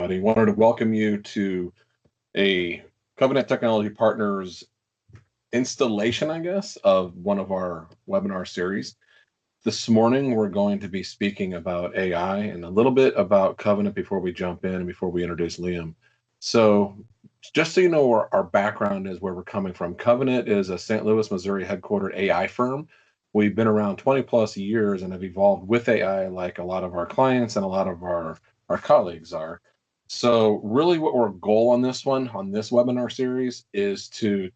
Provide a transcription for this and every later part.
everybody. Wanted to welcome you to a Covenant Technology Partners installation, I guess, of one of our webinar series. This morning, we're going to be speaking about AI and a little bit about Covenant before we jump in and before we introduce Liam. So just so you know where our background is, where we're coming from, Covenant is a St. Louis, Missouri headquartered AI firm. We've been around 20 plus years and have evolved with AI like a lot of our clients and a lot of our colleagues are. So really what our goal on this webinar series, is to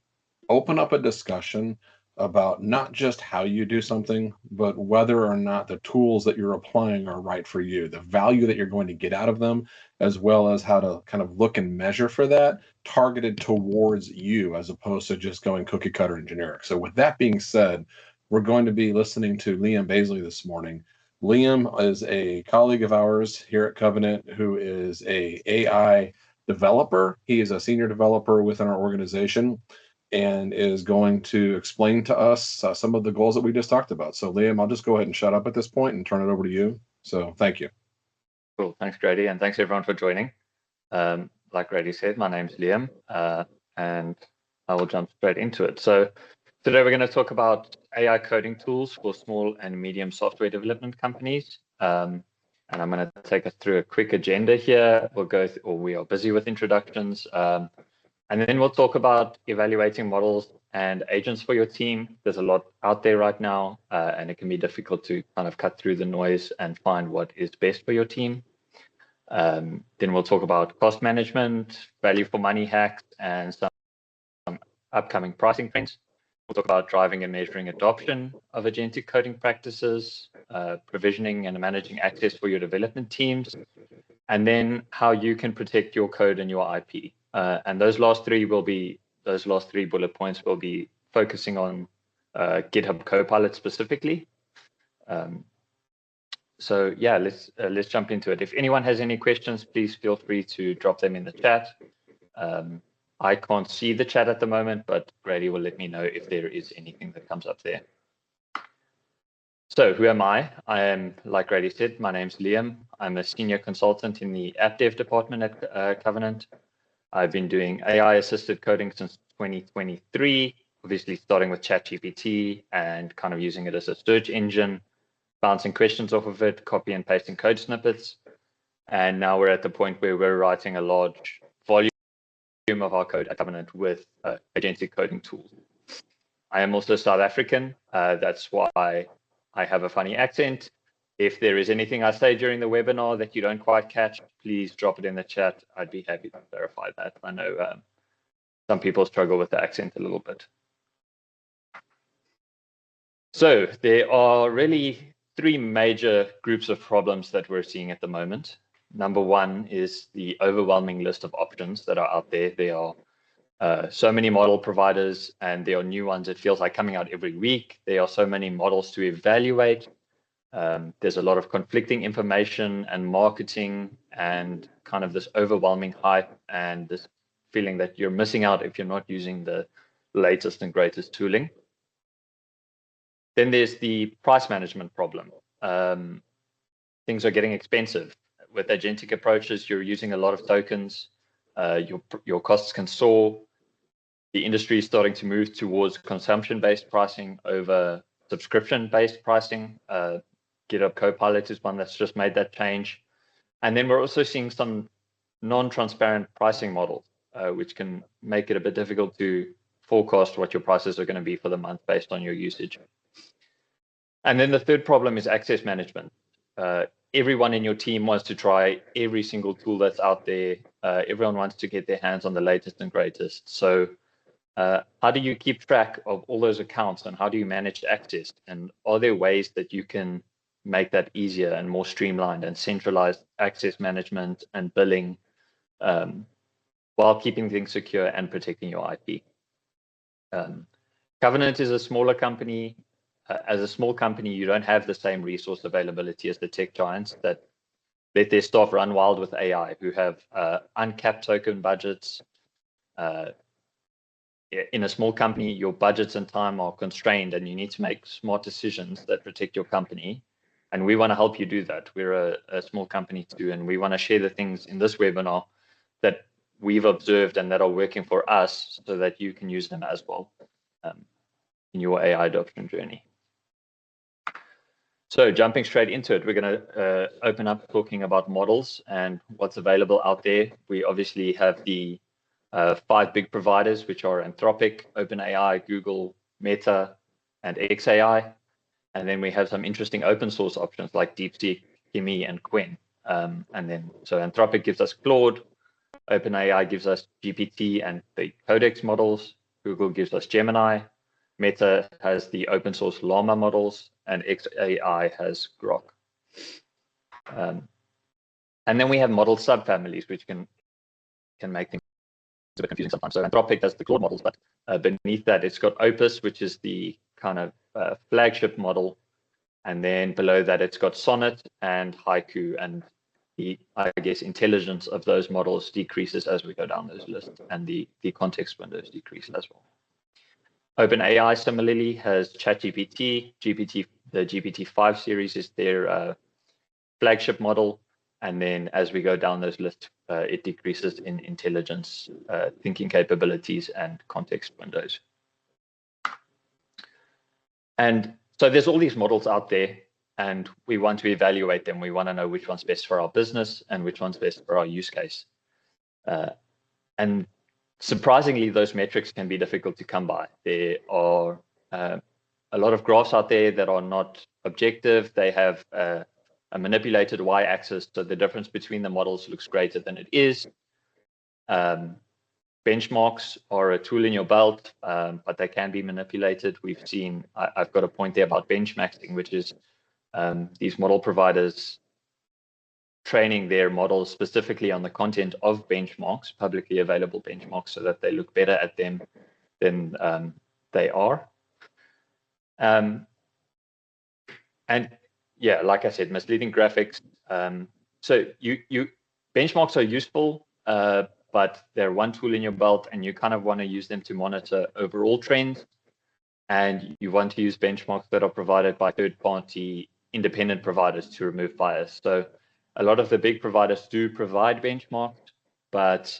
open up a discussion about not just how you do something, but whether or not the tools that you're applying are right for you, the value that you're going to get out of them, as well as how to kind of look and measure for that, targeted towards you, as opposed to just going cookie cutter and generic. So with that being said, we're going to be listening to Liam Baisley this morning. Liam is a colleague of ours here at Covenant who is a AI developer. He is a senior developer within our organization and is going to explain to us some of the goals that we just talked about. So Liam, I'll just go ahead and shut up at this point and turn it over to you. So thank you. Cool, thanks Grady, and thanks everyone for joining. Like Grady said, my name's Liam, and I will jump straight into it. So today we're going to talk about AI coding tools for small and medium software development companies. And I'm going to take us through a quick agenda here. We are busy with introductions. And then we'll talk about evaluating models and agents for your team. There's a lot out there right now, and it can be difficult to kind of cut through the noise and find what is best for your team. Then we'll talk about cost management, value for money hacks, and some upcoming pricing trends. We'll talk about driving and measuring adoption of agentic coding practices, provisioning and managing access for your development teams, and then how you can protect your code and your IP. And those last three bullet points will be focusing on GitHub Copilot specifically. So yeah, let's jump into it. If anyone has any questions, please feel free to drop them in the chat. I can't see the chat at the moment, but Grady will let me know if there is anything that comes up there. So who am I? I am, like Grady said, my name's Liam. I'm a senior consultant in the app dev department at Covenant. I've been doing AI-assisted coding since 2023, obviously starting with ChatGPT and kind of using it as a search engine, bouncing questions off of it, copy and pasting code snippets. And now we're at the point where we're writing a large volume of our code at Covenant with agentic coding tools. I am also South African. That's why I have a funny accent. If there is anything I say during the webinar that you don't quite catch, please drop it in the chat. I'd be happy to verify that. I know some people struggle with the accent a little bit. So there are really three major groups of problems that we're seeing at the moment. Number one is the overwhelming list of options that are out there. There are so many model providers, and there are new ones, it feels like, coming out every week. There are so many models to evaluate. There's a lot of conflicting information and marketing and kind of this overwhelming hype and this feeling that you're missing out if you're not using the latest and greatest tooling. Then there's the price management problem. Things are getting expensive. With agentic approaches, you're using a lot of tokens. Your costs can soar. The industry is starting to move towards consumption-based pricing over subscription-based pricing. GitHub Copilot is one that's just made that change. And then we're also seeing some non-transparent pricing models, which can make it a bit difficult to forecast what your prices are going to be for the month based on your usage. And then the third problem is access management. Everyone in your team wants to try every single tool that's out there. Everyone wants to get their hands on the latest and greatest. So how do you keep track of all those accounts, and how do you manage access? And are there ways that you can make that easier and more streamlined and centralized access management and billing while keeping things secure and protecting your IP? Covenant is a smaller company. As a small company, you don't have the same resource availability as the tech giants that let their staff run wild with AI, who have uncapped token budgets. In a small company, your budgets and time are constrained, and you need to make smart decisions that protect your company And we want to help you do that. We're a small company too, and we want to share the things in this webinar that we've observed and that are working for us so that you can use them as well in your AI adoption journey. So jumping straight into it, we're going to open up talking about models and what's available out there. We obviously have the 5 big providers, which are Anthropic, OpenAI, Google, Meta, and xAI. And then we have some interesting open source options like DeepSeek, Kimi, and Qwen. So Anthropic gives us Claude, OpenAI gives us GPT and the Codex models, Google gives us Gemini, Meta has the open source Llama models, and xAI has Grok. And then we have model subfamilies, which can make things a bit confusing sometimes. So Anthropic does the Claude models, but beneath that, it's got Opus, which is the kind of flagship model. And then below that, it's got Sonnet and Haiku, and the, I guess, intelligence of those models decreases as we go down those lists, and the context windows decrease as well. OpenAI similarly has ChatGPT. The GPT-5 series is their flagship model. And then as we go down those lists, it decreases in intelligence, thinking capabilities, and context windows. And so there's all these models out there, and we want to evaluate them. We want to know which one's best for our business and which one's best for our use case. And surprisingly, those metrics can be difficult to come by. There are a lot of graphs out there that are not objective. They have a manipulated y-axis, so the difference between the models looks greater than it is. Benchmarks are a tool in your belt, but they can be manipulated. We've seen, I've got a point there about benchmarking, which is these model providers training their models specifically on the content of benchmarks, publicly available benchmarks, so that they look better at them than they are. And yeah, like I said, misleading graphics. So benchmarks are useful, but they're one tool in your belt, and you kind of want to use them to monitor overall trends. And you want to use benchmarks that are provided by third-party independent providers to remove bias. So a lot of the big providers do provide benchmarks, but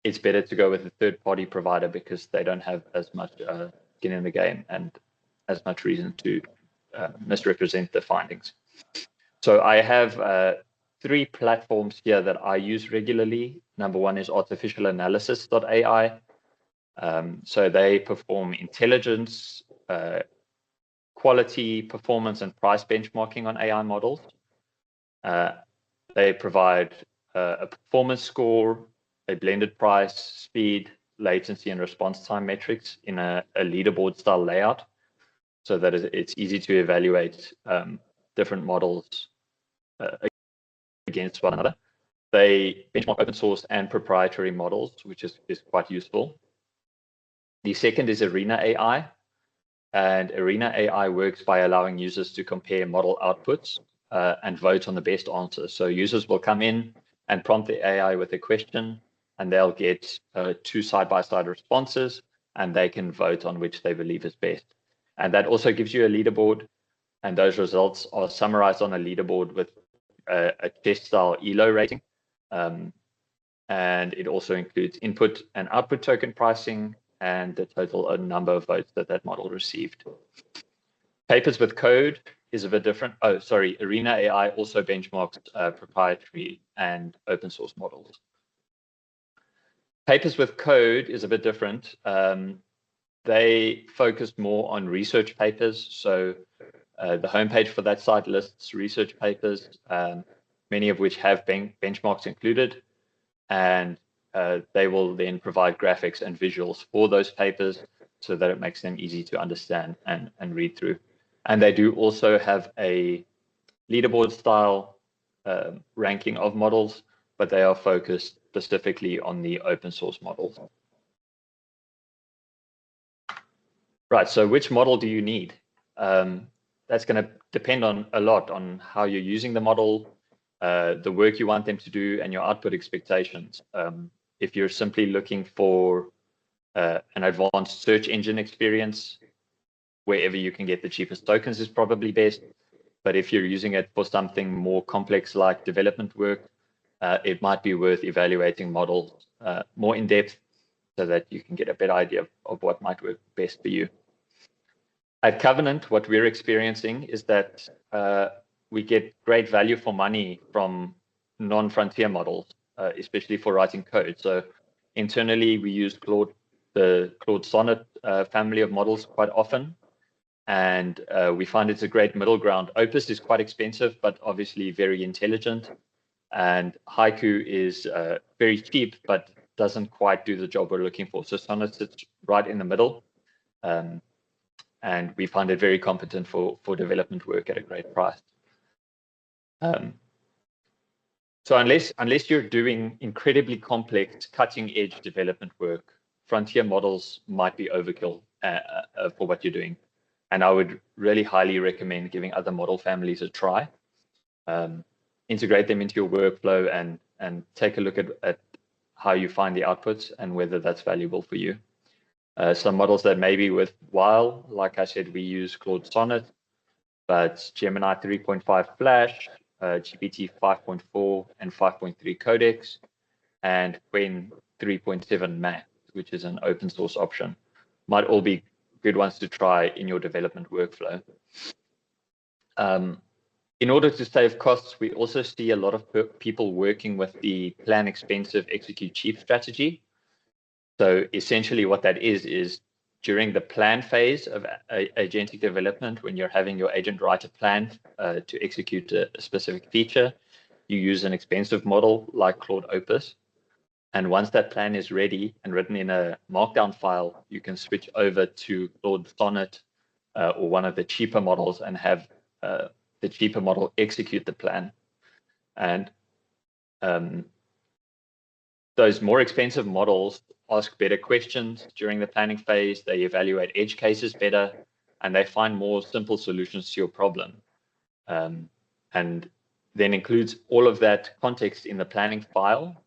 it's better to go with a third-party provider because they don't have as much skin in the game and as much reason to misrepresent the findings. So I have 3 platforms here that I use regularly. Number one is artificialanalysis.ai. So they perform intelligence, quality, performance, and price benchmarking on AI models. They provide a performance score, a blended price, speed, latency, and response time metrics in a leaderboard style layout, so that it's easy to evaluate different models against one another. They benchmark open source and proprietary models, which is quite useful. The second is Arena AI, and Arena AI works by allowing users to compare model outputs and vote on the best answer. So users will come in and prompt the AI with a question, and they'll get 2 side-by-side responses, and they can vote on which they believe is best. And that also gives you a leaderboard, and those results are summarized on a leaderboard with a test-style ELO rating. And it also includes input and output token pricing and the total number of votes that model received. Papers with Code is a bit different. Oh, sorry, Arena AI also benchmarks proprietary and open source models. Papers with Code is a bit different. They focus more on research papers. So the homepage for that site lists research papers, many of which have benchmarks included. And they will then provide graphics and visuals for those papers so that it makes them easy to understand and read through. And they do also have a leaderboard style ranking of models, but they are focused specifically on the open source models. Right, so which model do you need? That's going to depend on a lot on how you're using the model, the work you want them to do, and your output expectations. If you're simply looking for an advanced search engine experience, wherever you can get the cheapest tokens is probably best. But if you're using it for something more complex like development work, it might be worth evaluating models more in depth so that you can get a better idea of what might work best for you. At Covenant, what we're experiencing is that we get great value for money from non-frontier models, especially for writing code. So internally, we use the Claude Sonnet family of models quite often, and we find it's a great middle ground. Opus is quite expensive, but obviously very intelligent, and Haiku is very cheap, but doesn't quite do the job we're looking for. So Sonnet sits right in the middle. And we find it very competent for development work at a great price. So unless you're doing incredibly complex, cutting-edge development work, frontier models might be overkill for what you're doing. And I would really highly recommend giving other model families a try. Integrate them into your workflow and take a look at how you find the outputs and whether that's valuable for you. Some models that may be worthwhile, like I said, we use Claude Sonnet, but Gemini 3.5 Flash, GPT 5.4 and 5.3 codecs, and Qwen 3.7 Max, which is an open source option, might all be good ones to try in your development workflow. In order to save costs, we also see a lot of people working with the plan expensive, execute cheap strategy. So essentially what that is during the plan phase of agentic development, when you're having your agent write a plan to execute a specific feature, you use an expensive model like Claude Opus. And once that plan is ready and written in a markdown file, you can switch over to Claude Sonnet or one of the cheaper models and have the cheaper model execute the plan. And those more expensive models ask better questions during the planning phase. They evaluate edge cases better, and they find more simple solutions to your problem. And then includes all of that context in the planning file,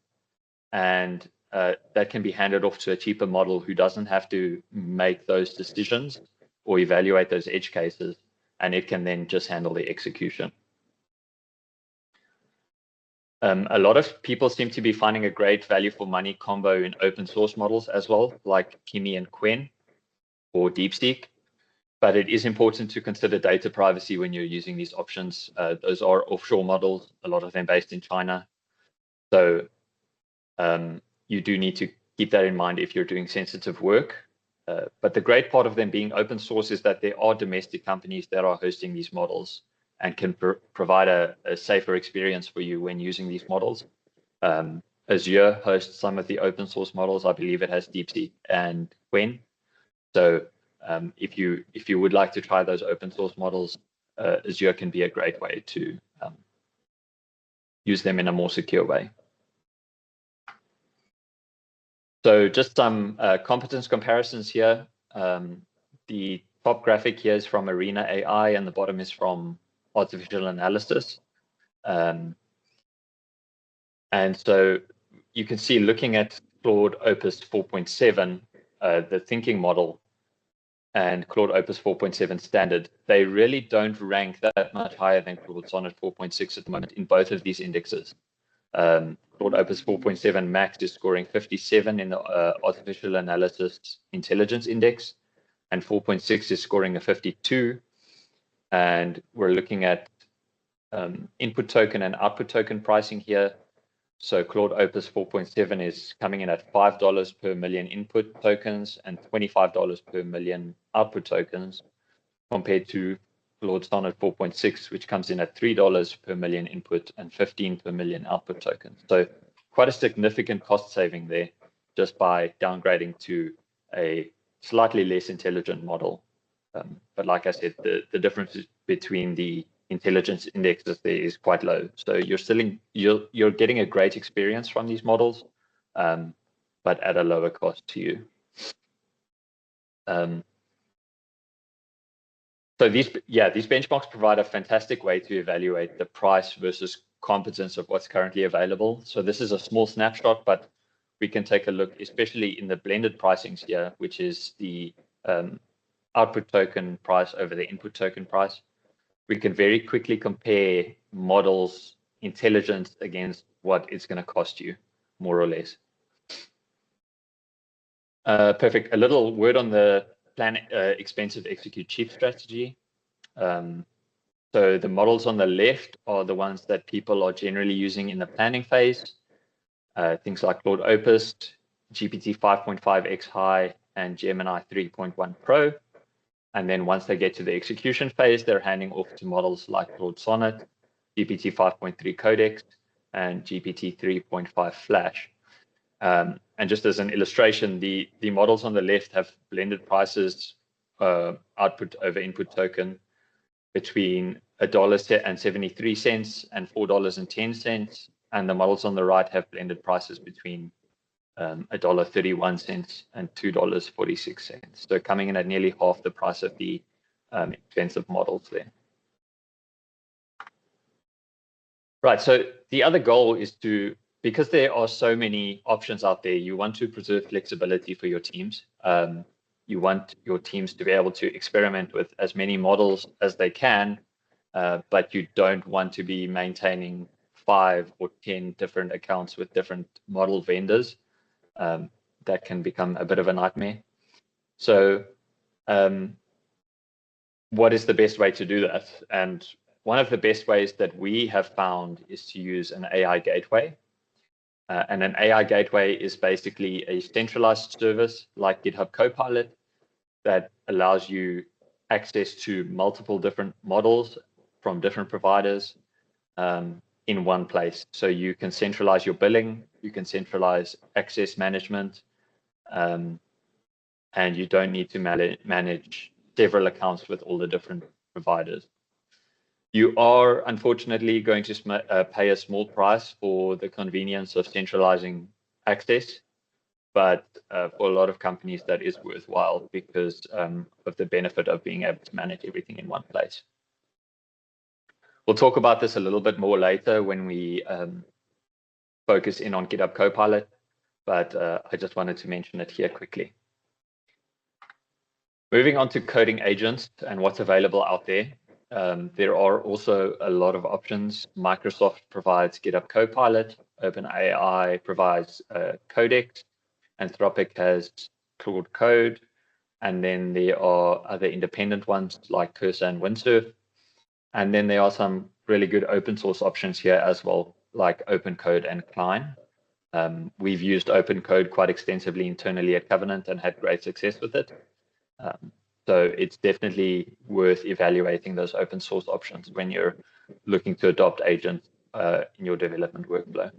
and that can be handed off to a cheaper model who doesn't have to make those decisions or evaluate those edge cases, and it can then just handle the execution. A lot of people seem to be finding a great value for money combo in open source models as well, like Kimi and Qwen or DeepSeek. But it is important to consider data privacy when you're using these options. Those are offshore models, a lot of them based in China. So you do need to keep that in mind if you're doing sensitive work. But the great part of them being open source is that there are domestic companies that are hosting these models and can provide a safer experience for you when using these models. Azure hosts some of the open source models. I believe it has DeepSeek and Qwen. So if you would like to try those open source models, Azure can be a great way to use them in a more secure way. So just some competence comparisons here. The top graphic here is from Arena AI, and the bottom is from artificial analysis. And so you can see, looking at Claude Opus 4.7, the thinking model, and Claude Opus 4.7 standard, they really don't rank that much higher than Claude Sonnet 4.6 at the moment in both of these indexes. Claude Opus 4.7 Max is scoring 57 in the Artificial Analysis Intelligence Index, and 4.6 is scoring a 52. And we're looking at input token and output token pricing here. So Claude Opus 4.7 is coming in at $5 per million input tokens and $25 per million output tokens, compared to Claude Sonnet 4.6, which comes in at $3 per million input and 15 per million output tokens. So quite a significant cost saving there just by downgrading to a slightly less intelligent model. But like I said, the difference between the intelligence indexes there is quite low. So you're getting a great experience from these models, but at a lower cost to you. So these benchmarks provide a fantastic way to evaluate the price versus competence of what's currently available. So this is a small snapshot, but we can take a look, especially in the blended pricings here, which is the output token price over the input token price, we can very quickly compare models' intelligence against what it's going to cost you, more or less. Perfect. A little word on the plan expensive, execute cheap strategy. So the models on the left are the ones that people are generally using in the planning phase. Things like Claude Opus, GPT 5.5x High, and Gemini 3.1 Pro. And then once they get to the execution phase, they're handing off to models like Claude Sonnet, GPT 5.3 Codex, and GPT 3.5 Flash. And just as an illustration, the models on the left have blended prices, output over input token, between $1.73 and $4.10, and the models on the right have blended prices between $1.31 and $2.46. So coming in at nearly half the price of the expensive models there. Right, so the other goal is to, because there are so many options out there, you want to preserve flexibility for your teams. You want your teams to be able to experiment with as many models as they can, but you don't want to be maintaining 5 or 10 different accounts with different model vendors. That can become a bit of a nightmare. So what is the best way to do that? And one of the best ways that we have found is to use an AI gateway. And an AI gateway is basically a centralized service like GitHub Copilot that allows you access to multiple different models from different providers in one place. So you can centralize your billing, you can centralize access management, and you don't need to manage several accounts with all the different providers. You are unfortunately going to pay a small price for the convenience of centralizing access, but for a lot of companies that is worthwhile because of the benefit of being able to manage everything in one place. We'll talk about this a little bit more later when we focus in on GitHub Copilot, but I just wanted to mention it here quickly. Moving on to coding agents and what's available out there. There are also a lot of options. Microsoft provides GitHub Copilot, OpenAI provides Codex, Anthropic has Claude Code, and then there are other independent ones like Cursor and Windsurf. And then there are some really good open source options here as well, like OpenCode and Klein. We've used OpenCode quite extensively internally at Covenant and had great success with it. So it's definitely worth evaluating those open source options when you're looking to adopt agents in your development workflow.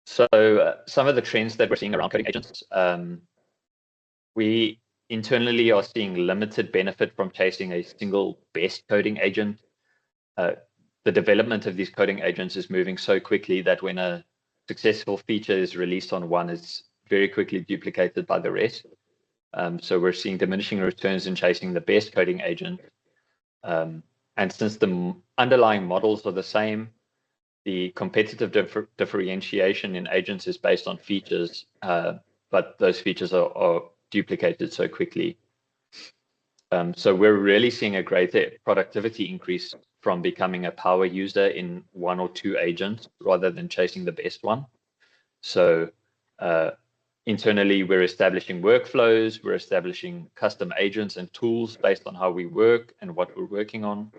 So some of the trends that we're seeing around coding agents, we internally are seeing limited benefit from chasing a single best coding agent. The development of these coding agents is moving so quickly that when a successful feature is released on one, it's very quickly duplicated by the rest. So we're seeing diminishing returns in chasing the best coding agent. And since the underlying models are the same, the competitive differentiation in agents is based on features, but those features are duplicated so quickly. So we're really seeing a greater productivity increase from becoming a power user in 1 or 2 agents rather than chasing the best one. So internally, we're establishing workflows, we're establishing custom agents and tools based on how we work and what we're working on.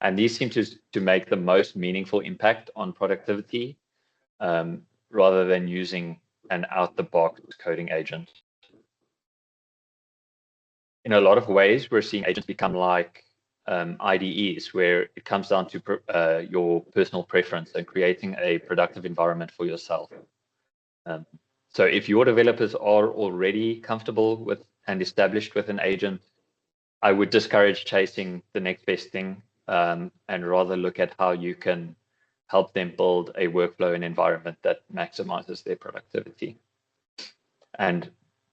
And these seem to make the most meaningful impact on productivity rather than using an out-the-box coding agent. In a lot of ways, we're seeing agents become like IDEs, where it comes down to your personal preference and creating a productive environment for yourself. So if your developers are already comfortable with and established with an agent, I would discourage chasing the next best thing and rather look at how you can help them build a workflow and environment that maximizes their productivity. And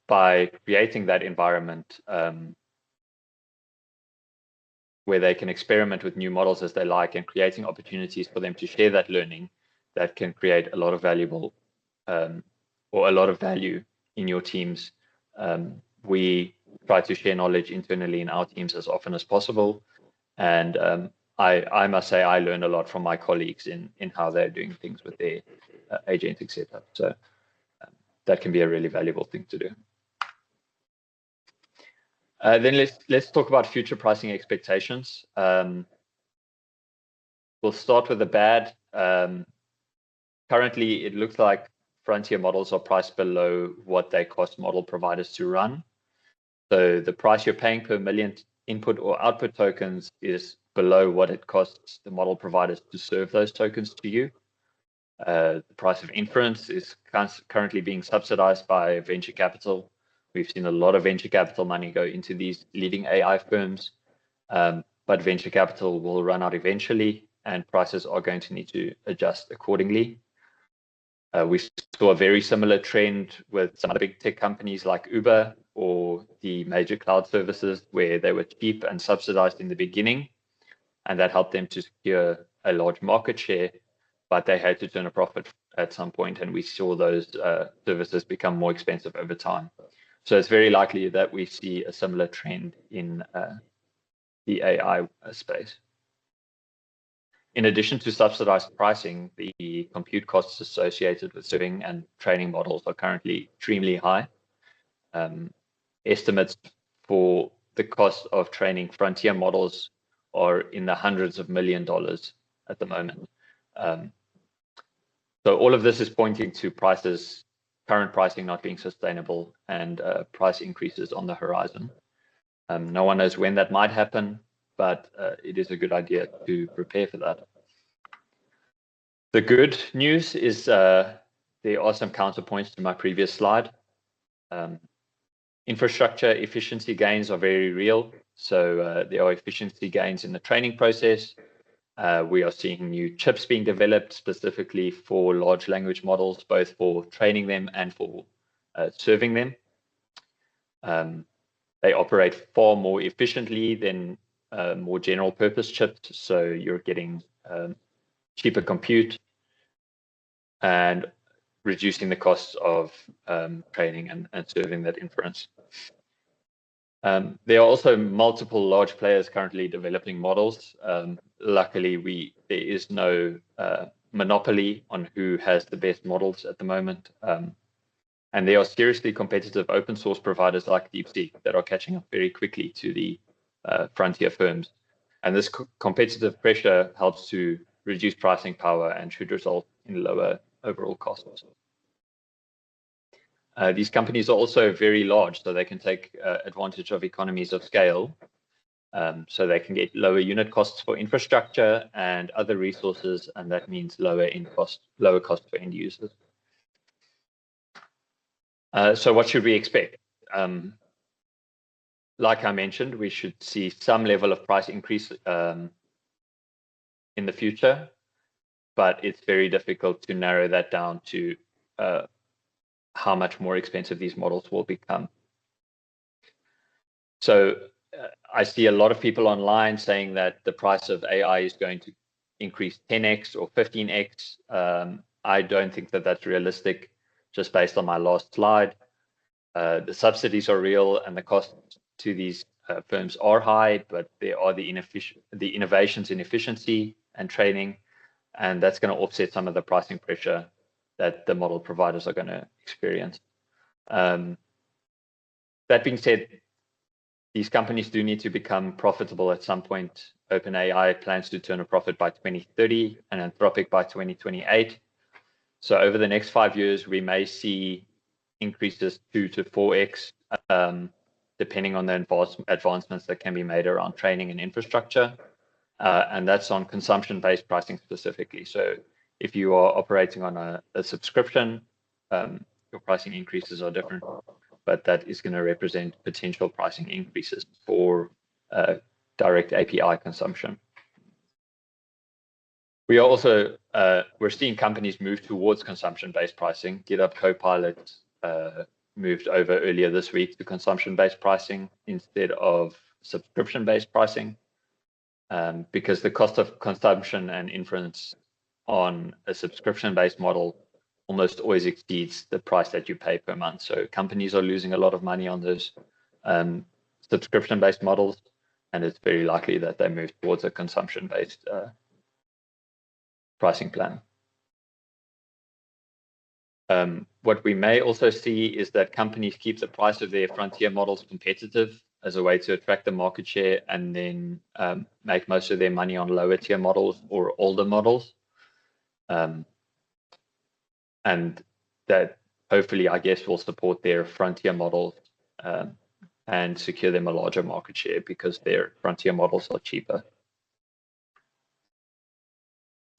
by creating that environment where they can experiment with new models as they like and creating opportunities for them to share that learning, that can create a lot of valuable or a lot of value in your teams. We try to share knowledge internally in our teams as often as possible. And I must say I learn a lot from my colleagues in how they're doing things with their agentic setup. So that can be a really valuable thing to do. Then let's talk about future pricing expectations. We'll start with the bad. Currently, it looks like frontier models are priced below what they cost model providers to run. So the price you're paying per million input or output tokens is below what it costs the model providers to serve those tokens to you. The price of inference is currently being subsidized by venture capital. We've seen a lot of venture capital money go into these leading AI firms, but venture capital will run out eventually, and prices are going to need to adjust accordingly. We saw a very similar trend with some of the big tech companies like Uber or the major cloud services, where they were cheap and subsidized in the beginning, and that helped them to secure a large market share, but they had to turn a profit at some point, and we saw those services become more expensive over time. So it's very likely that we see a similar trend in the AI space. In addition to subsidized pricing, the compute costs associated with serving and training models are currently extremely high. Estimates for the cost of training frontier models are in the hundreds of $millions at the moment. So all of this is pointing to current pricing not being sustainable, and price increases on the horizon. No one knows when that might happen, but it is a good idea to prepare for that. The good news is there are some counterpoints to my previous slide. Infrastructure efficiency gains are very real. So there are efficiency gains in the training process. We are seeing new chips being developed specifically for large language models, both for training them and for serving them. They operate far more efficiently than more general purpose chips. So you're getting cheaper compute and reducing the costs of training and serving that inference. There are also multiple large players currently developing models. Luckily, there is no monopoly on who has the best models at the moment. And there are seriously competitive open source providers like DeepSeek that are catching up very quickly to the frontier firms. And this competitive pressure helps to reduce pricing power and should result in lower overall costs. These companies are also very large, so they can take advantage of economies of scale. So they can get lower unit costs for infrastructure and other resources, and that means lower cost for end users. So what should we expect? Like I mentioned, we should see some level of price increase in the future, but it's very difficult to narrow that down to how much more expensive these models will become. So I see a lot of people online saying that the price of AI is going to increase 10x or 15x. I don't think that that's realistic, just based on my last slide. The subsidies are real and the costs to these firms are high, but there are the innovations in efficiency and training, and that's going to offset some of the pricing pressure that the model providers are going to experience. That being said, these companies do need to become profitable at some point. OpenAI plans to turn a profit by 2030 and Anthropic by 2028. So over the next 5 years, we may see increases 2 to 4x, depending on the advancements that can be made around training and infrastructure. And that's on consumption-based pricing specifically. So if you are operating on a subscription, your pricing increases are different, but that is going to represent potential pricing increases for direct API consumption. We are also we're seeing companies move towards consumption-based pricing. GitHub Copilot moved over earlier this week to consumption-based pricing instead of subscription-based pricing, because the cost of consumption and inference on a subscription-based model almost always exceeds the price that you pay per month. So companies are losing a lot of money on those subscription-based models, and it's very likely that they move towards a consumption-based pricing plan. What we may also see is that companies keep the price of their frontier models competitive as a way to attract the market share, and then make most of their money on lower tier models or older models. And that hopefully, I guess, will support their frontier models and secure them a larger market share because their frontier models are cheaper.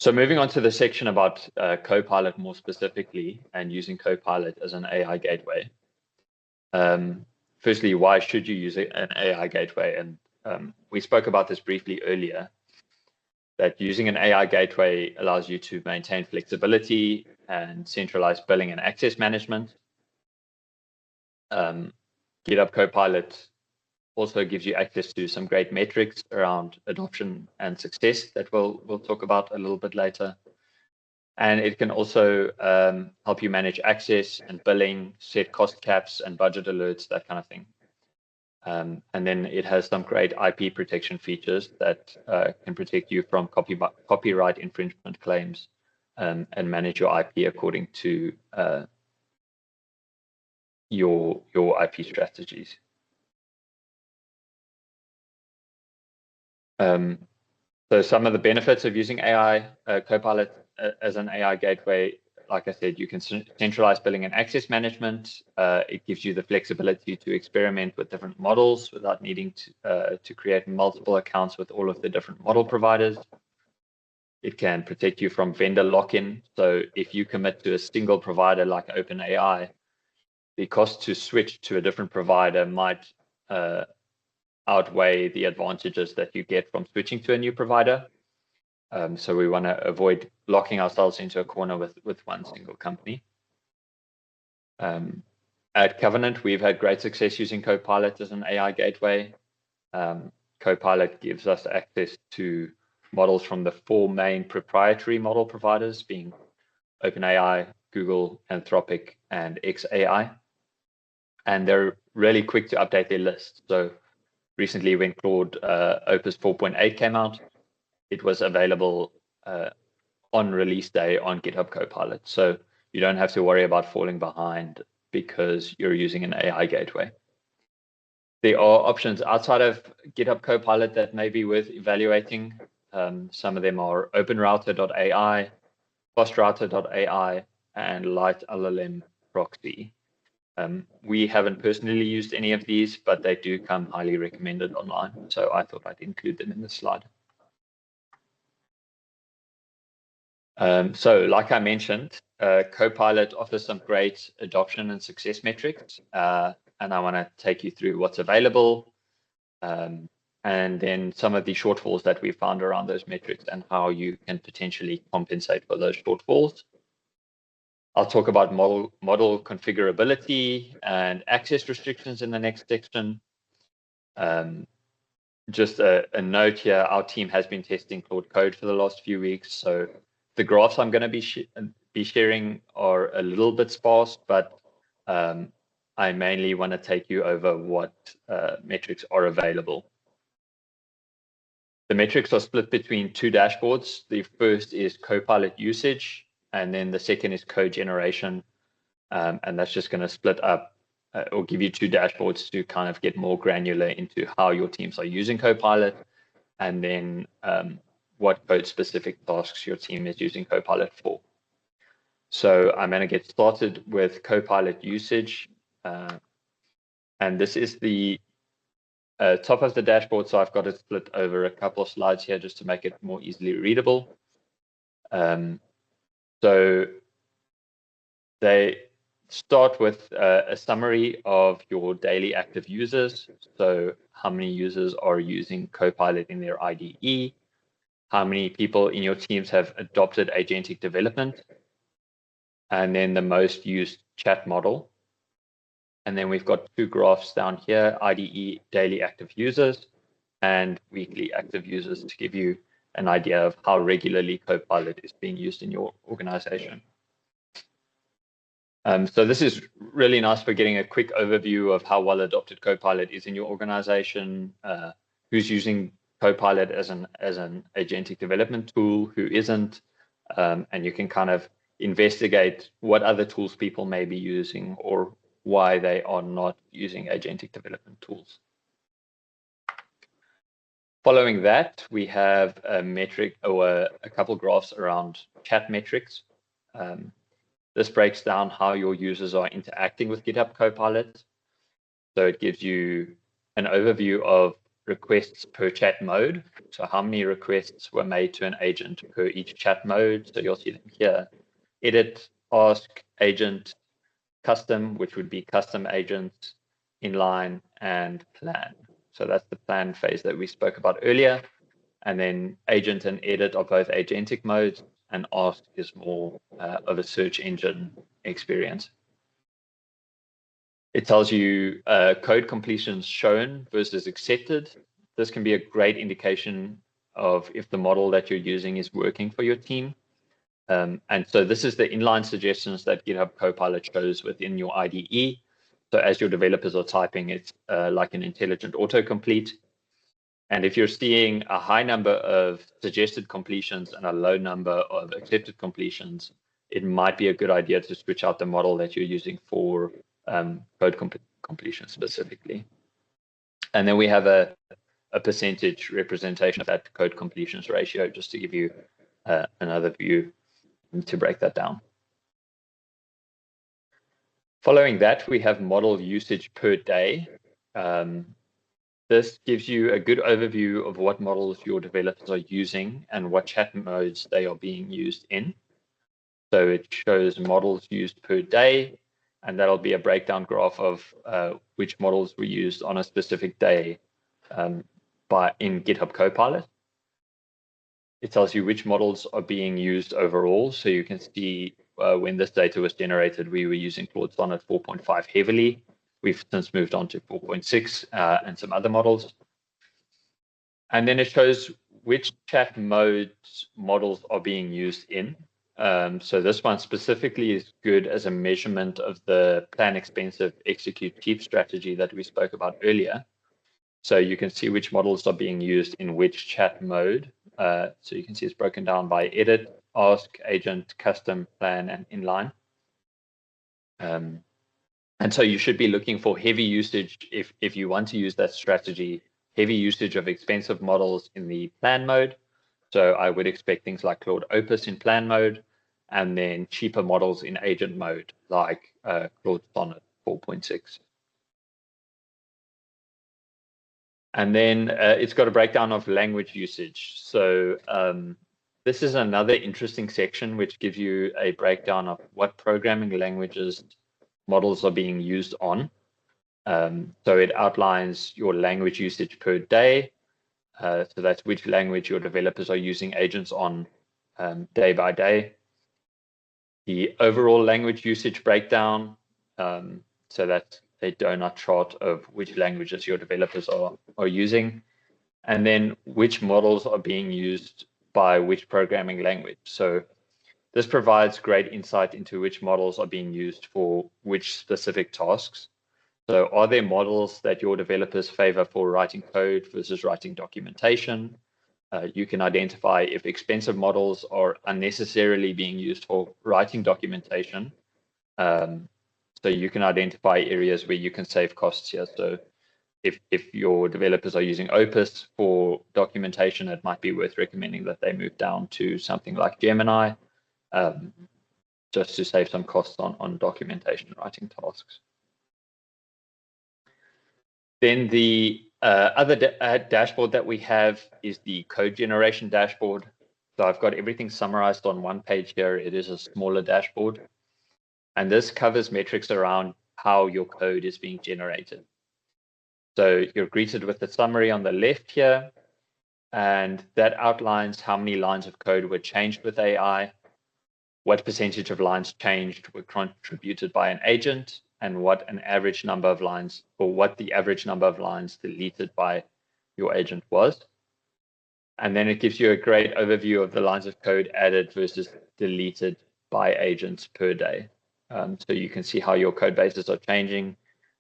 So moving on to the section about Copilot more specifically, and using Copilot as an AI gateway. Firstly, why should you use an AI gateway? And we spoke about this briefly earlier, that using an AI gateway allows you to maintain flexibility and centralize billing and access management. GitHub Copilot also gives you access to some great metrics around adoption and success that we'll talk about a little bit later. And it can also help you manage access and billing, set cost caps and budget alerts, that kind of thing. And then it has some great IP protection features that can protect you from copyright infringement claims and manage your IP according to your IP strategies. So some of the benefits of using AI Copilot as an AI gateway, like I said, you can centralize billing and access management. It gives you the flexibility to experiment with different models without needing to create multiple accounts with all of the different model providers. It can protect you from vendor lock-in. So if you commit to a single provider like OpenAI, the cost to switch to a different provider might outweigh the advantages that you get from switching to a new provider. So we want to avoid locking ourselves into a corner with one single company. At Covenant, we've had great success using Copilot as an AI gateway. Copilot gives us access to models from the 4 main proprietary model providers, being OpenAI, Google, Anthropic, and xAI. And they're really quick to update their list. So recently, when Claude Opus 4.8 came out, it was available on release day on GitHub Copilot. So you don't have to worry about falling behind because you're using an AI gateway. There are options outside of GitHub Copilot that may be worth evaluating. Some of them are OpenRouter.ai, FastRouter.ai, and LightLLM Proxy. We haven't personally used any of these, but they do come highly recommended online. So I thought I'd include them in this slide. So like I mentioned, Copilot offers some great adoption and success metrics. And I want to take you through what's available, and then some of the shortfalls that we found around those metrics and how you can potentially compensate for those shortfalls. I'll talk about model configurability and access restrictions in the next section. Just a note here, our team has been testing Claude Code for the last few weeks. So the graphs I'm going to be sharing are a little bit sparse, but I mainly want to take you over what metrics are available. The metrics are split between 2 dashboards. The first is Copilot usage, and then the second is code generation. And that's just going to split up or give you 2 dashboards to kind of get more granular into how your teams are using Copilot, and then what code specific tasks your team is using Copilot for. So I'm going to get started with Copilot usage. And this is the top of the dashboard. So I've got it split over a couple of slides here just to make it more easily readable. So they start with a summary of your daily active users. So how many users are using Copilot in their IDE? How many people in your teams have adopted agentic development? And then the most used chat model. And then we've got 2 graphs down here, IDE daily active users and weekly active users, to give you an idea of how regularly Copilot is being used in your organization. So this is really nice for getting a quick overview of how well adopted Copilot is in your organization, who's using Copilot as an agentic development tool, who isn't, and you can kind of investigate what other tools people may be using or why they are not using agentic development tools. Following that, we have a metric or a couple graphs around chat metrics. This breaks down how your users are interacting with GitHub Copilot. So it gives you an overview of requests per chat mode. So how many requests were made to an agent per each chat mode. So you'll see them here. Edit, ask, agent, custom, which would be custom agents, inline, and plan. So that's the plan phase that we spoke about earlier. And then agent and edit are both agentic modes, and ask is more of a search engine experience. It tells you code completions shown versus accepted. This can be a great indication of if the model that you're using is working for your team. And so this is the inline suggestions that GitHub Copilot shows within your IDE. So as your developers are typing, it's like an intelligent autocomplete. And if you're seeing a high number of suggested completions and a low number of accepted completions, it might be a good idea to switch out the model that you're using for code completion specifically. And then we have a percentage representation of that code completions ratio, just to give you another view to break that down. Following that, we have model usage per day. This gives you a good overview of what models your developers are using and what chat modes they are being used in. So it shows models used per day, and that'll be a breakdown graph of which models were used on a specific day in GitHub Copilot. It tells you which models are being used overall. So you can see when this data was generated, we were using Claude Sonnet 4.5 heavily. We've since moved on to 4.6 and some other models. And then it shows which chat modes models are being used in. So this one specifically is good as a measurement of the plan expensive, execute cheap strategy that we spoke about earlier. So you can see which models are being used in which chat mode. So you can see it's broken down by edit, ask, agent, custom, plan, and inline. And so you should be looking for heavy usage if you want to use that strategy, heavy usage of expensive models in the plan mode. So I would expect things like Claude Opus in plan mode, and then cheaper models in agent mode, like Claude Sonnet 4.6. And then it's got a breakdown of language usage. So this is another interesting section which gives you a breakdown of what programming languages models are being used on. So it outlines your language usage per day. So that's which language your developers are using agents on day by day. The overall language usage breakdown. So that's a donut chart of which languages your developers are using. And then which models are being used by which programming language. So this provides great insight into which models are being used for which specific tasks. So are there models that your developers favor for writing code versus writing documentation? You can identify if expensive models are unnecessarily being used for writing documentation. So you can identify areas where you can save costs here. So if your developers are using Opus for documentation, it might be worth recommending that they move down to something like Gemini, just to save some costs on documentation writing tasks. Then the other dashboard that we have is the code generation dashboard. So I've got everything summarized on one page here. It is a smaller dashboard. And this covers metrics around how your code is being generated. So you're greeted with the summary on the left here, and that outlines how many lines of code were changed with AI, what percentage of lines changed were contributed by an agent, and what an average number of lines, or what the average number of lines deleted by your agent was. And then it gives you a great overview of the lines of code added versus deleted by agents per day. So you can see how your code bases are changing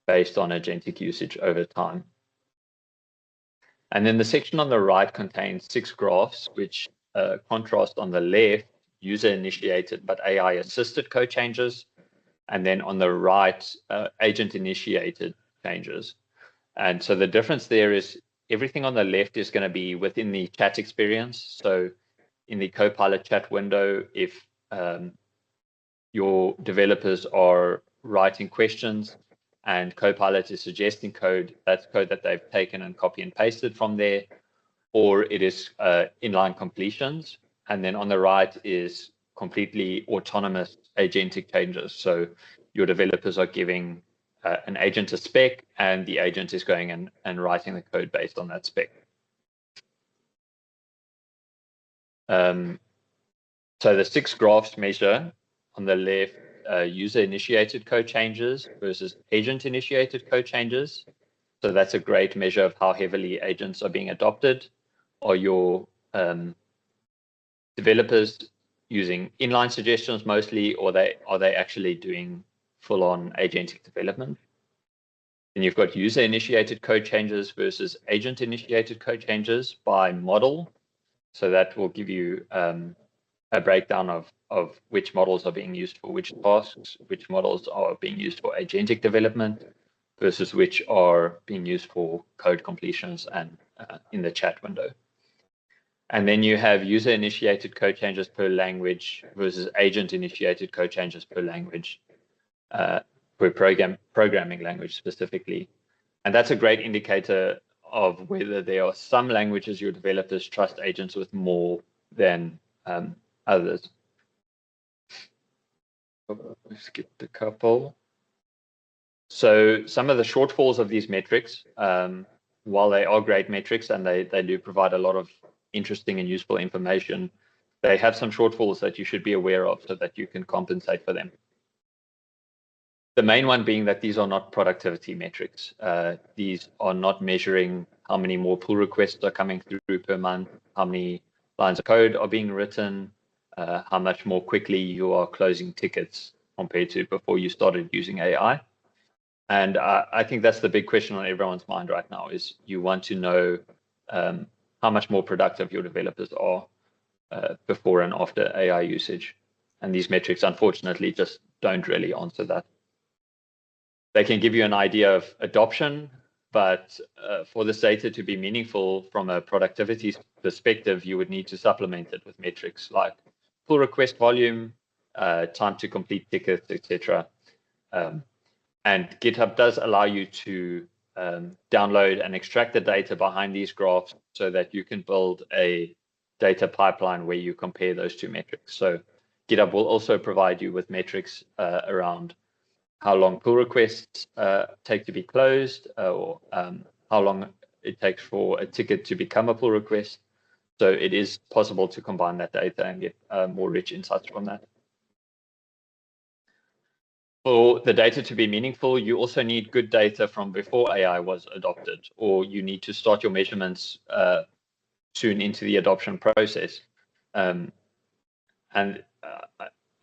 based on agentic usage over time. And then the section on the right contains 6 graphs, which contrast on the left user-initiated but AI-assisted code changes, and then on the right agent-initiated changes. And so the difference there is everything on the left is going to be within the chat experience. So in the Copilot chat window, if your developers are writing questions and Copilot is suggesting code, that's code that they've taken and copy and pasted from there, or it is inline completions. And then on the right is completely autonomous agentic changes. So your developers are giving an agent a spec, and the agent is going and writing the code based on that spec. So the 6 graphs measure on the left user-initiated code changes versus agent-initiated code changes. So that's a great measure of how heavily agents are being adopted. Are your developers using inline suggestions mostly, or are they actually doing full-on agentic development? Then you've got user-initiated code changes versus agent-initiated code changes by model. So that will give you a breakdown of which models are being used for which tasks, which models are being used for agentic development versus which are being used for code completions and in the chat window. And then you have user-initiated code changes per language versus agent-initiated code changes per language, per programming language specifically. And that's a great indicator of whether there are some languages your developers trust agents with more than others. We skipped a couple. So some of the shortfalls of these metrics, while they are great metrics and they do provide a lot of interesting and useful information, they have some shortfalls that you should be aware of so that you can compensate for them. The main one being that these are not productivity metrics. These are not measuring how many more pull requests are coming through per month, how many lines of code are being written, how much more quickly you are closing tickets compared to before you started using AI. And I think that's the big question on everyone's mind right now is you want to know how much more productive your developers are before and after AI usage. And these metrics, unfortunately, just don't really answer that. They can give you an idea of adoption, but for this data to be meaningful from a productivity perspective, you would need to supplement it with metrics like pull request volume, time to complete tickets, etc. And GitHub does allow you to download and extract the data behind these graphs so that you can build a data pipeline where you compare those two metrics. So GitHub will also provide you with metrics around how long pull requests take to be closed, or how long it takes for a ticket to become a pull request. So it is possible to combine that data and get more rich insights from that. For the data to be meaningful, you also need good data from before AI was adopted, or you need to start your measurements soon into the adoption process.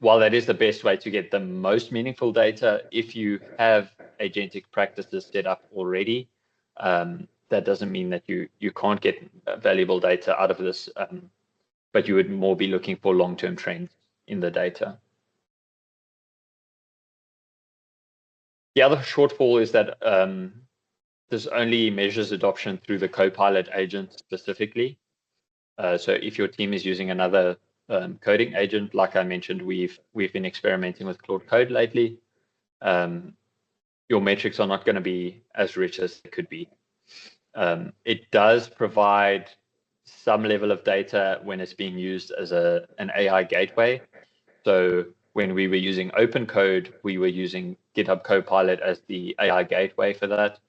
While that is the best way to get the most meaningful data, if you have agentic practices set up already, that doesn't mean that you can't get valuable data out of this, but you would more be looking for long-term trends in the data. The other shortfall is that this only measures adoption through the Copilot agent specifically. So if your team is using another coding agent, like I mentioned, we've been experimenting with Claude Code lately. Your metrics are not going to be as rich as they could be. It does provide some level of data when it's being used as an AI gateway. So when we were using open code, we were using GitHub Copilot as the AI gateway for that.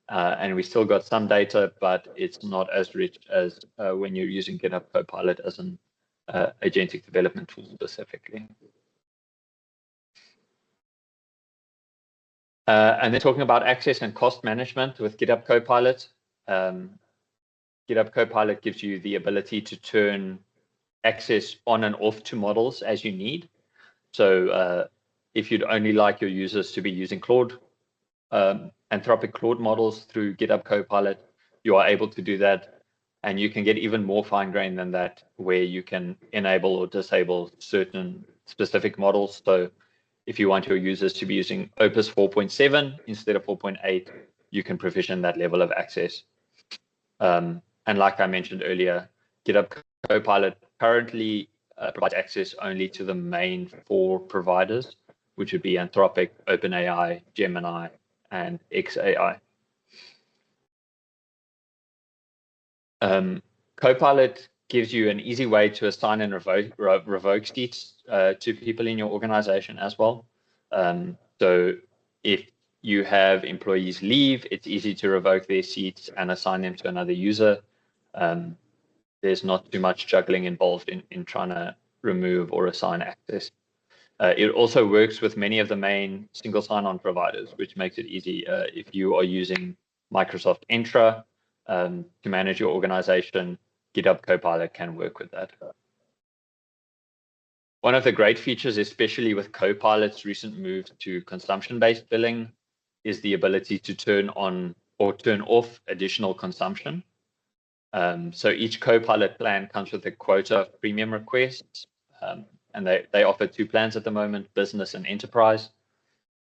And we still got some data, but it's not as rich as when you're using GitHub Copilot as an agentic development tool specifically. And then talking about access and cost management with GitHub Copilot. GitHub Copilot gives you the ability to turn access on and off to models as you need. So if you'd only like your users to be using Claude, Anthropic Claude models through GitHub Copilot, you are able to do that. And you can get even more fine-grained than that, where you can enable or disable certain specific models. So if you want your users to be using Opus 4.7 instead of 4.8, you can provision that level of access. And like I mentioned earlier, GitHub Copilot currently provides access only to the main 4 providers, which would be Anthropic, OpenAI, Gemini, and XAI. Copilot gives you an easy way to assign and revoke seats to people in your organization as well. So if you have employees leave, it's easy to revoke their seats and assign them to another user. There's not too much juggling involved in trying to remove or assign access. It also works with many of the main single sign-on providers, which makes it easy if you are using Microsoft Entra to manage your organization. GitHub Copilot can work with that. One of the great features, especially with Copilot's recent move to consumption-based billing, is the ability to turn on or turn off additional consumption. So each Copilot plan comes with a quota of premium requests, and they offer 2 plans at the moment, business and enterprise.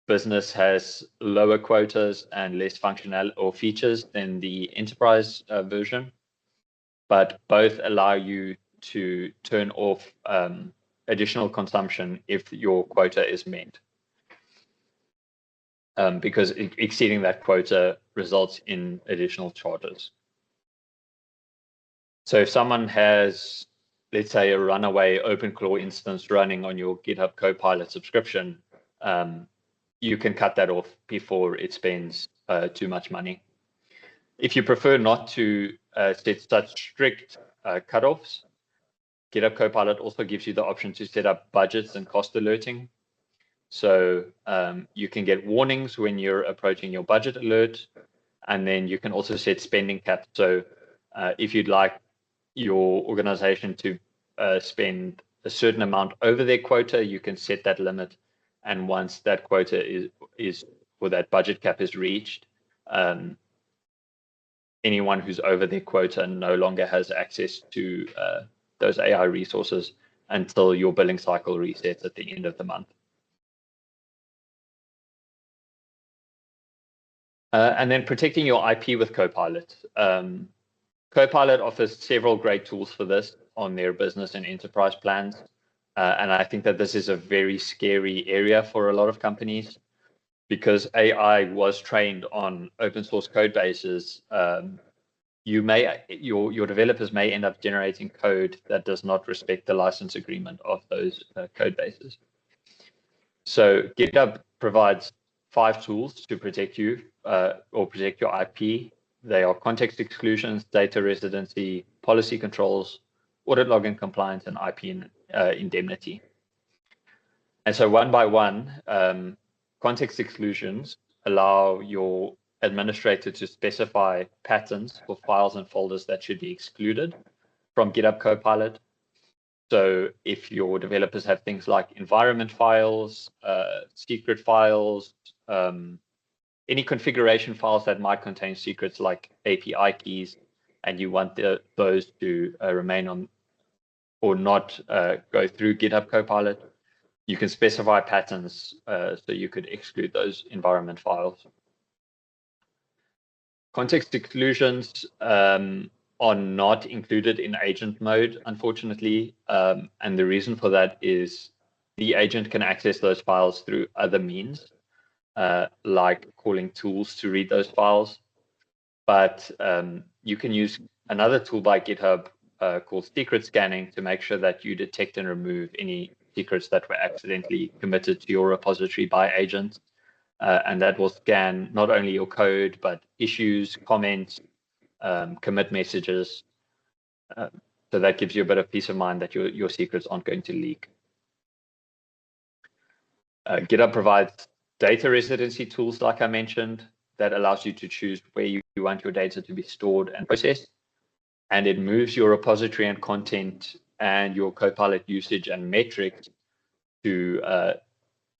Business has lower quotas and less functional or features than the enterprise version, but both allow you to turn off additional consumption if your quota is met. Because exceeding that quota results in additional charges. So if someone has, let's say, a runaway OpenClaw instance running on your GitHub Copilot subscription, you can cut that off before it spends too much money. If you prefer not to set such strict cutoffs, GitHub Copilot also gives you the option to set up budgets and cost alerting. So you can get warnings when you're approaching your budget alert, and then you can also set spending caps. So if you'd like your organization to spend a certain amount over their quota, you can set that limit. And once that quota is or that budget cap is reached, anyone who's over their quota no longer has access to those AI resources until your billing cycle resets at the end of the month. And then protecting your IP with Copilot. Copilot offers several great tools for this on their business and enterprise plans. And I think that this is a very scary area for a lot of companies, because AI was trained on open source code bases. Your developers may end up generating code that does not respect the license agreement of those code bases. So GitHub provides 5 tools to protect you or protect your IP. They are context exclusions, data residency, policy controls, audit login compliance, and IP indemnity. And so one by one, context exclusions allow your administrator to specify patterns for files and folders that should be excluded from GitHub Copilot. So if your developers have things like environment files, secret files, any configuration files that might contain secrets like API keys, and you want those to remain on or not go through GitHub Copilot, you can specify patterns so you could exclude those environment files. Context exclusions are not included in agent mode, unfortunately. And the reason for that is the agent can access those files through other means, like calling tools to read those files. But you can use another tool by GitHub called secret scanning to make sure that you detect and remove any secrets that were accidentally committed to your repository by agents. And that will scan not only your code, but issues, comments, commit messages. So that gives you a bit of peace of mind that your secrets aren't going to leak. GitHub provides data residency tools, like I mentioned, that allows you to choose where you want your data to be stored and processed. And it moves your repository and content and your Copilot usage and metrics to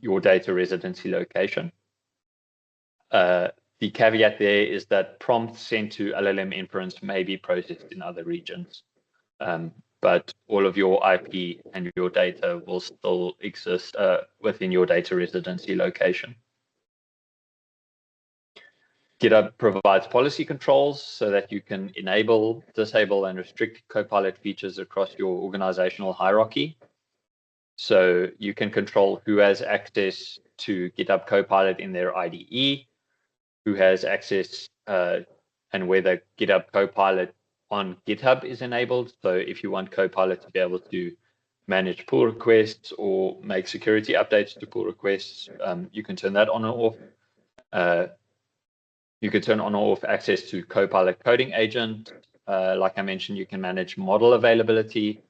your data residency location. The caveat there is that prompts sent to LLM inference may be processed in other regions, but all of your IP and your data will still exist within your data residency location. GitHub provides policy controls so that you can enable, disable, and restrict Copilot features across your organizational hierarchy. So you can control who has access to GitHub Copilot in their IDE, who has access and whether GitHub Copilot on GitHub is enabled. So if you want Copilot to be able to manage pull requests or make security updates to pull requests, you can turn that on or off. You could turn on or off access to Copilot coding agent. Like I mentioned, you can manage model availability,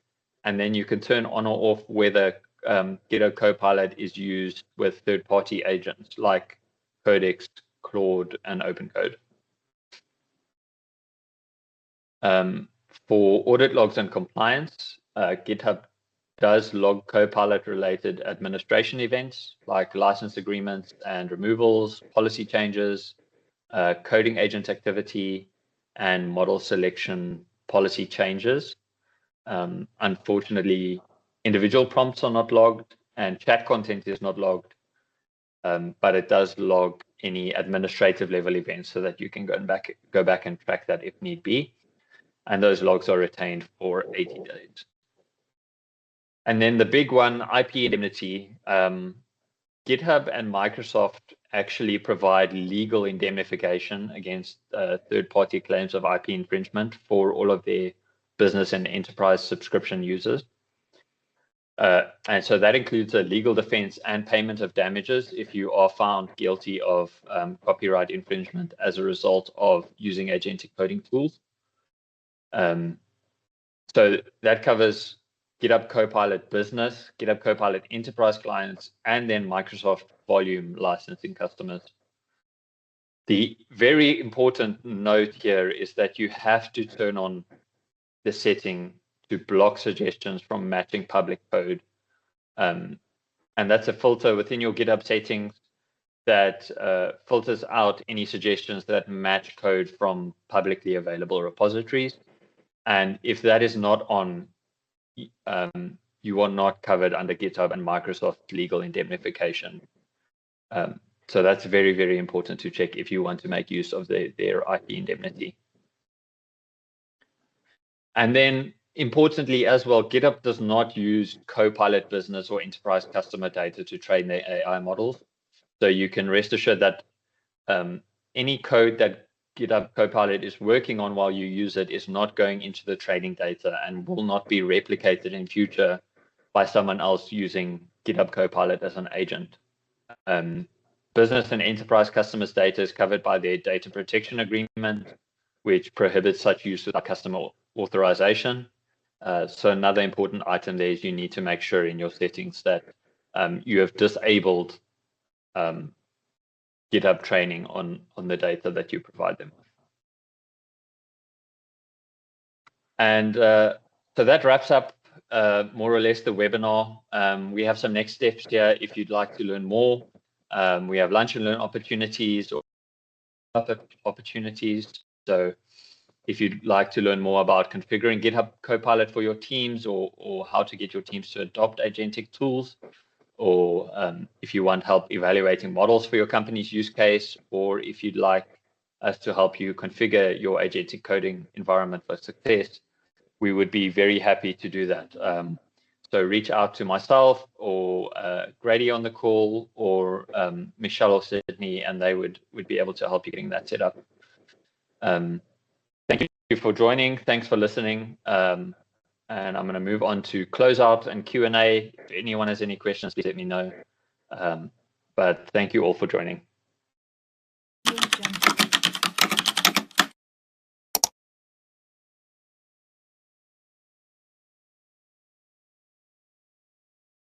and then you can turn on or off whether GitHub Copilot is used with third-party agents like Codex, Claude, and OpenCode. For audit logs and compliance, GitHub does log Copilot-related administration events like license agreements and removals, policy changes, coding agent activity, and model selection policy changes. Unfortunately, individual prompts are not logged and chat content is not logged, but it does log any administrative level events so that you can go back and track that if need be. And those logs are retained for 80 days. And then the big one, IP indemnity. GitHub and Microsoft actually provide legal indemnification against third-party claims of IP infringement for all of their business and enterprise subscription users. And so that includes a legal defense and payment of damages if you are found guilty of copyright infringement as a result of using agentic coding tools. So that covers GitHub Copilot Business, GitHub Copilot Enterprise clients, and then Microsoft Volume licensing customers. The very important note here is that you have to turn on the setting to block suggestions from matching public code. And that's a filter within your GitHub settings that filters out any suggestions that match code from publicly available repositories. And if that is not on, you are not covered under GitHub and Microsoft legal indemnification. So that's very, very important to check if you want to make use of their IP indemnity. And then importantly as well, GitHub does not use Copilot business or enterprise customer data to train their AI models. So you can rest assured that any code that GitHub Copilot is working on while you use it is not going into the training data and will not be replicated in future by someone else using GitHub Copilot as an agent. Business and enterprise customers' data is covered by their data protection agreement, which prohibits such use without customer authorization. So another important item there is you need to make sure in your settings that you have disabled GitHub training on the data that you provide them. And so that wraps up more or less the webinar. We have some next steps here if you'd like to learn more. We have lunch and learn opportunities or other opportunities. So if you'd like to learn more about configuring GitHub Copilot for your teams or how to get your teams to adopt agentic tools, or if you want help evaluating models for your company's use case, or if you'd like us to help you configure your agentic coding environment for success, we would be very happy to do that. So reach out to myself or Grady on the call or Michelle or Sydney, and they would be able to help you getting that set up. Thank you for joining. Thanks for listening. And I'm going to move on to closeout and Q&A. If anyone has any questions, please let me know. But thank you all for joining.